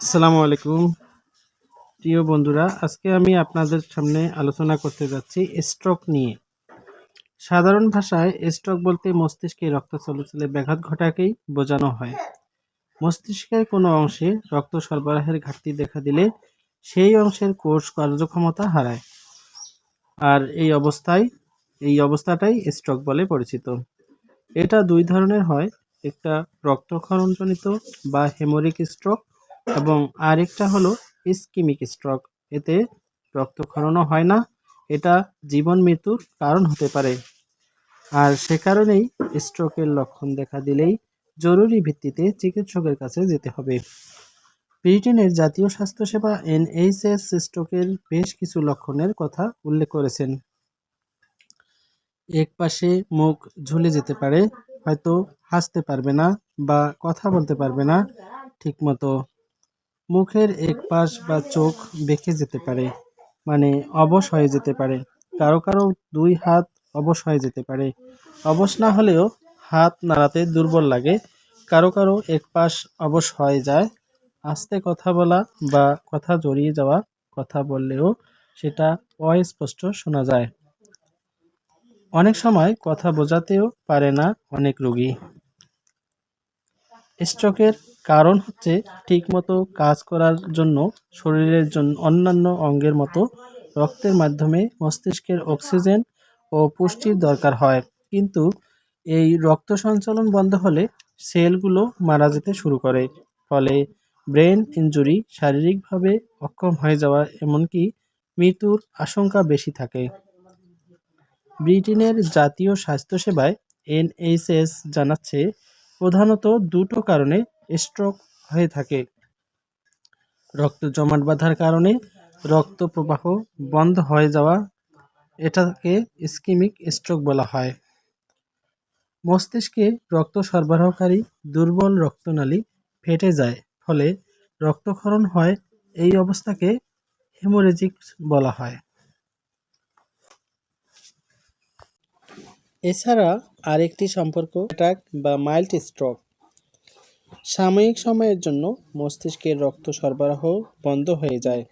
আসসালামু আলাইকুম প্রিয় বন্ধুরা, আজকে আমি আপনাদের সামনে আলোচনা করতে যাচ্ছি স্ট্রোক নিয়ে। সাধারণ ভাষায় স্ট্রোক বলতে মস্তিষ্কে রক্ত চলাচলে ব্যাঘাত ঘটাকেই বোঝানো হয়। মস্তিষ্কের কোনো অংশে রক্ত সরবরাহের ঘাটতি দেখা দিলে সেই অংশের কোষ কার্যক্ষমতা হারায়, আর এই অবস্থাটাই স্ট্রোক বলে পরিচিত। এটা দুই ধরনের হয়, একটা রক্তক্ষরণজনিত বা হেমোরিক স্ট্রোক এবং আরেকটা হলো ইসকিমিক স্ট্রোক। এতে রক্তক্ষরণও হয় না, এটা জীবন মৃত্যুর কারণ হতে পারে। আর সে কারণেই স্ট্রোকের লক্ষণ দেখা দিলেই জরুরি ভিত্তিতে চিকিৎসকের কাছে যেতে হবে। ব্রিটেনের জাতীয় স্বাস্থ্যসেবা NHS স্ট্রোকের বেশ কিছু লক্ষণের কথা উল্লেখ করেছেন। এক পাশে মুখ ঝুলে যেতে পারে, হয়তো হাসতে পারবে না বা কথা বলতে পারবে না ঠিকমতো। মুখের এক পাশ বা চোখ বেঁকে যেতে পারে, মানে অবশ হয়ে যেতে পারে। কারো কারো দুই হাত অবশ হয়ে যেতে পারে। অবশ না হলেও হাত নাড়াতে দুর্বল লাগে। কারো কারো এক পাশ অবশ হয়ে যায়। আস্তে কথা বলা বা কথা জড়িয়ে যাওয়া, কথা বললেও সেটা অস্পষ্ট শোনা যায়। অনেক সময় কথা বোঝাতেও পারে না অনেক রোগী। স্ট্রোকের কারণ হচ্ছে ঠিকমতো কাজ করার জন্য শরীরের অন্যান্য অঙ্গের মতো রক্তের মাধ্যমে মস্তিষ্কের অক্সিজেন ও পুষ্টির দরকার হয়, কিন্তু এই রক্ত সঞ্চালন বন্ধ হলে সেলগুলো মারা যেতে শুরু করে। ফলে ব্রেন ইনজুরি, শারীরিকভাবে অক্ষম হয়ে যাওয়া, এমনকি মৃত্যুর আশঙ্কা বেশি থাকে। ব্রিটেনের জাতীয় স্বাস্থ্যসেবায় NHS জানাচ্ছে, প্রধানত দুটো কারণে স্ট্রোক হয়ে থাকে। রক্ত জমাট বাঁধার কারণে রক্ত প্রবাহ বন্ধ হয়ে যাওয়া, এটাকে ইসকিমিক স্ট্রোক বলা হয়। মস্তিষ্কে রক্ত সরবরাহকারী দুর্বল রক্তনালী ফেটে যায়, ফলে রক্তক্ষরণ হয়। এই অবস্থাকে হেমোরেজিক বলা হয়। এছাড়া আরেকটি সম্পর্ক অ্যাটাক বা মাইল্ড স্ট্রোক। সাময়িক সময়ের জন্য মস্তিষ্কের রক্ত সরবরাহ বন্ধ হয়ে যায়।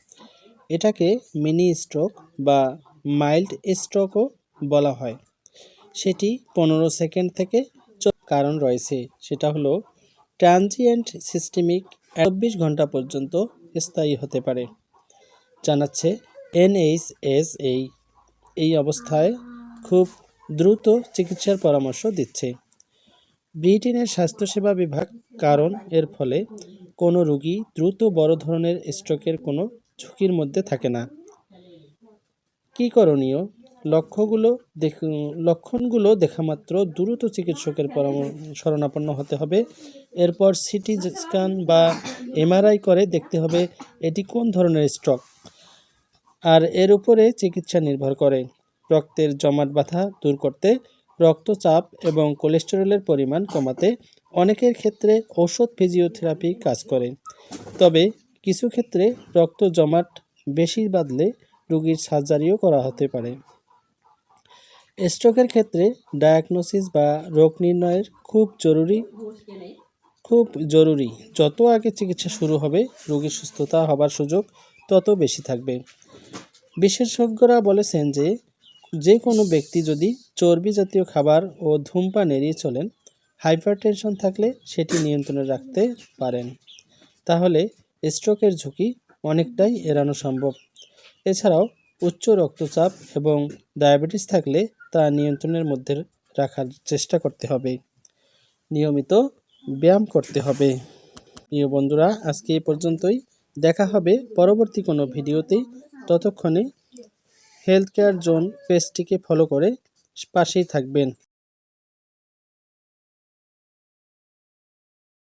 এটাকে মিনি স্ট্রোক বা মাইল্ড স্ট্রোকও বলা হয়। সেটি 15 সেকেন্ড থেকে কারণ রয়েছে, সেটা হলো ট্রানজিয়েন্ট সিস্টেমিক, 24 ঘন্টা পর্যন্ত স্থায়ী হতে পারে, জানাচ্ছে NHS। এই অবস্থায় খুব দ্রুত চিকিৎসার পরামর্শ দিচ্ছে ব্রিটেনের স্বাস্থ্যসেবা বিভাগ। কারণ এর ফলে কোনো রোগী দ্রুত বড় ধরনের স্ট্রোকের কোনো ঝুঁকির মধ্যে থাকে না। কী করণীয়? লক্ষণগুলো দেখামাত্র দ্রুত চিকিৎসকের শরণাপন্ন হতে হবে। এরপর সিটি স্ক্যান বা MRI করে দেখতে হবে এটি কোন ধরনের স্ট্রোক, আর এর উপরে চিকিৎসা নির্ভর করে। রক্তের জমাট বাঁধা দূর করতে, রক্তচাপ এবং কোলেস্টেরলের পরিমাণ কমাতে অনেকের ক্ষেত্রে ঔষধ ফিজিওথেরাপি কাজ করে। তবে কিছু ক্ষেত্রে রক্ত জমাট বেশি বাঁধলে রোগীর সার্জারিও করা হতে পারে। স্ট্রোকের ক্ষেত্রে ডায়াগনোসিস বা রোগ নির্ণয়ের খুব জরুরি। যত আগে চিকিৎসা শুরু হবে, রোগীর সুস্থতা হবার সুযোগ তত বেশি থাকবে। বিশেষজ্ঞরা বলেছেন যে কোনো ব্যক্তি যদি চর্বি জাতীয় খাবার ও ধূমপান এড়িয়ে চলেন, হাইপারটেনশন থাকলে সেটি নিয়ন্ত্রণে রাখতে পারেন, তাহলে স্ট্রোকের ঝুঁকি অনেকটাই এড়ানো সম্ভব। এছাড়াও উচ্চ রক্তচাপ এবং ডায়াবেটিস থাকলে তা নিয়ন্ত্রণের মধ্যে রাখার চেষ্টা করতে হবে। নিয়মিত ব্যায়াম করতে হবে। প্রিয় বন্ধুরা, আজকে এই পর্যন্তই। দেখা হবে পরবর্তী কোনো ভিডিওতেই। ততক্ষণে হেলথ কেয়ার জোন পেজটিকে ফলো করে পাশেই থাকবেন।